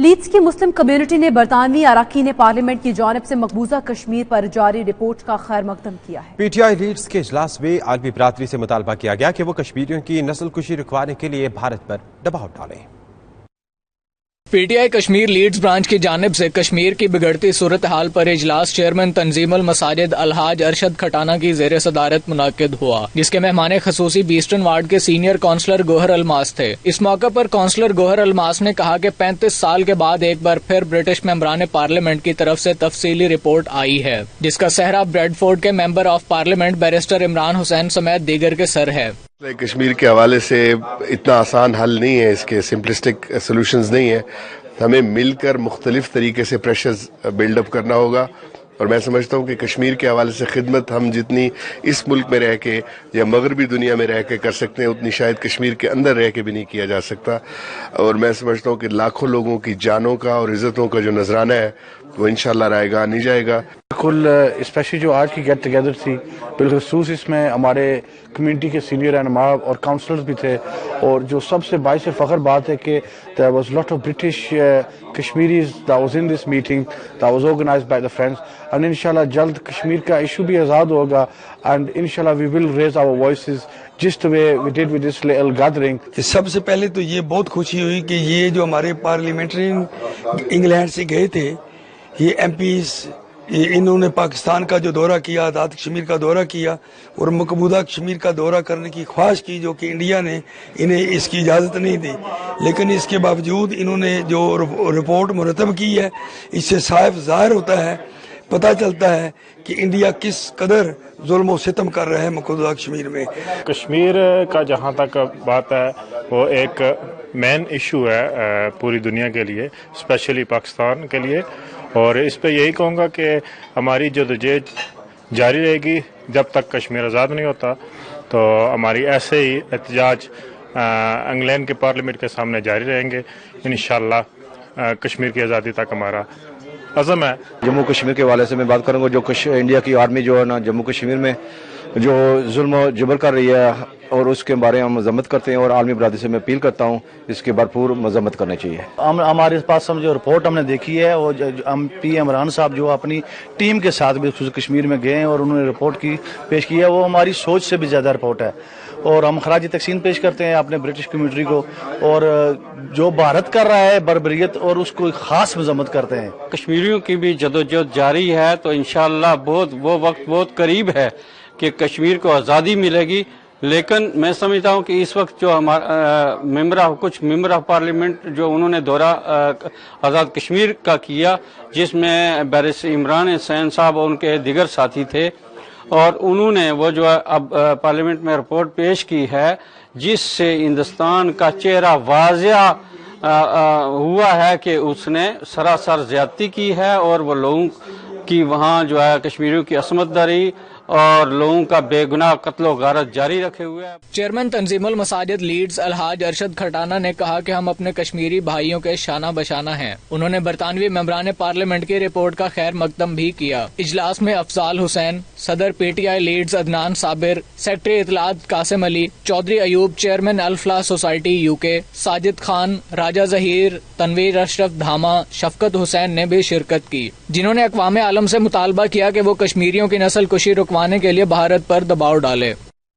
Leads کی مسلم community نے برطانوی اراکین پارلیمنٹ کی جانب سے مقبوضہ کشمیر پر جاری رپورٹ کا خیر مقدم کیا ہے۔ پی ٹی آئی لیڈز کے اجلاس میں عالمی برادری سے مطالبہ کیا گیا کہ وہ کشمیریوں کی نسل کشی رکوانے کے لیے بھارت پر دباؤ ڈالیں۔ P T I Kashmir Leeds branch کی جانب سے کشمیر کی بگڑتی صورتحال پر اجلاس چیئرمین تنظیم المساجد الحاج ارشد کھٹانہ کی زیر صدارت منعقد ہوا، جس کے مہمان خصوصی بیسٹن وارڈ کے سینئر کونسلر گوہر الماس تھے۔ اس موقع پر کونسلر گوہر الماس نے کہا کہ 35 سال کے بعد ایک بار پھر برٹش ممبران پارلیمنٹ کی طرف سے تفصیلی رپورٹ آئی ہے، جس کا صحرا بریڈ فورڈ کے member of parliament barrister Imran Hussain سمیت دیگر کے سر ہے۔ کشمیر کے حوالے سے اتنا آسان حل نہیں ہے، اس کے سمپلسٹک سولوشنز نہیں ہیں، ہمیں مل کر مختلف طریقے سے پریشرز بلڈ اپ کرنا ہوگا، اور میں سمجھتا ہوں کہ کشمیر کے حوالے سے خدمت ہم جتنی اس ملک میں رہ کے یا مغربی دنیا میں رہ کے کر سکتے ہیں، اتنی شاید کشمیر کے اندر رہ کے بھی نہیں کیا جا سکتا، اور میں سمجھتا ہوں کہ لاکھوں لوگوں کی جانوں کا اور عزتوں کا جو نذرانہ ہے وہ انشاءاللہ رائے گاہ نہیں جائے گا۔ بالکل، اسپیشلی جو آج کی گیٹ ٹوگیدر تھی، بالخصوص اس میں ہمارے کمیونٹی کے سینئر رہنما اور کاؤنسلرز بھی تھے، اور جو سب سے باعث فخر بات ہے کہ there was lot of British Kashmiris that was in this meeting that was organized by the friends, and inshallah جلد کشمیر کا ایشو بھی آزاد ہوگا، and inshallah we will raise our voices just the way we did with this little gathering۔ سب سے پہلے تو یہ بہت خوشی ہوئی کہ یہ جو ہمارے پارلیمنٹری انگلینڈ سے گئے تھے، یہ ایم پیز، انہوں نے پاکستان کا جو دورہ کیا، آزاد کشمیر کا دورہ کیا اور مقبوضہ کشمیر کا دورہ کرنے کی خواہش کی، جو کہ انڈیا نے انہیں اس کی اجازت نہیں دی، لیکن اس کے باوجود انہوں نے جو رپورٹ مرتب کی ہے، اس سے صاف ظاہر ہوتا ہے، پتہ چلتا ہے کہ انڈیا کس قدر ظلم و ستم کر رہا ہے مقبوضہ کشمیر میں۔ کشمیر کا جہاں تک بات ہے وہ ایک مین ایشو ہے پوری دنیا کے لیے، اسپیشلی پاکستان کے لیے، اور اس پہ یہی کہوں گا کہ ہماری جدوجہد جاری رہے گی جب تک کشمیر آزاد نہیں ہوتا، تو ہماری ایسے ہی احتجاج انگلینڈ کے پارلیمنٹ کے سامنے جاری رہیں گے۔ انشاءاللہ کشمیر کی آزادی تک ہمارا عزم ہے۔ جموں کشمیر کے حوالے سے میں بات کروں گا، جو انڈیا کی آرمی جو ہے نا جموں کشمیر میں جو ظلم و جبر کر رہی ہے، اور اس کے بارے میں ہم مذمت کرتے ہیں، اور عالمی برادری سے میں اپیل کرتا ہوں اس کی بھرپور مذمت کرنی چاہیے۔ ہمارے پاس جو رپورٹ ہم نے دیکھی ہے، وہ ایم پی عمران صاحب جو اپنی ٹیم کے ساتھ بھی کشمیر میں گئے ہیں اور انہوں نے رپورٹ کی پیش کی ہے، وہ ہماری سوچ سے بھی زیادہ رپورٹ ہے، اور ہم خراج تحسین پیش کرتے ہیں اپنے برٹش کمیونٹی کو، اور جو بھارت کر رہا ہے بربریت، اور اس کو خاص مذمت کرتے ہیں۔ کشمیریوں کی بھی جدوجہد جاری ہے، تو انشاءاللہ وہ وقت بہت قریب ہے کہ کشمیر کو آزادی ملے گی، لیکن میں سمجھتا ہوں کہ اس وقت جو ہمارا کچھ ممبر آف پارلیمنٹ جو انہوں نے دورہ آزاد کشمیر کا کیا، جس میں بیرسٹر عمران حسین صاحب اور ان کے دیگر ساتھی تھے، اور انہوں نے وہ جو اب پارلیمنٹ میں رپورٹ پیش کی ہے، جس سے ہندوستان کا چہرہ واضح ہوا ہے کہ اس نے سراسر زیادتی کی ہے، اور وہ لوگوں کی وہاں جو ہے کشمیریوں کی عصمت داری اور لوگوں کا بے گناہ قتل و غارت جاری رکھے ہوئے ہیں۔ چیئرمین تنظیم المساجد لیڈز الحاج ارشد کھٹانہ نے کہا کہ ہم اپنے کشمیری بھائیوں کے شانہ بشانہ ہیں۔ انہوں نے برطانوی ممبران پارلیمنٹ کی رپورٹ کا خیر مقدم بھی کیا۔ اجلاس میں افضال حسین، صدر P T I Leeds Adnan Sabir, secretary اطلاعات Qasim Ali, Chaudhry Ayub, chairman Alfalah society U K, Sajid Khan, راجہ ظہیر، تنویر اشرف دھاما، شفقت حسین نے بھی شرکت کی، جنہوں نے اقوام عالم سے مطالبہ کیا کہ وہ کشمیریوں کی نسل کشی رکوانے کے لیے بھارت پر دباؤ ڈالے۔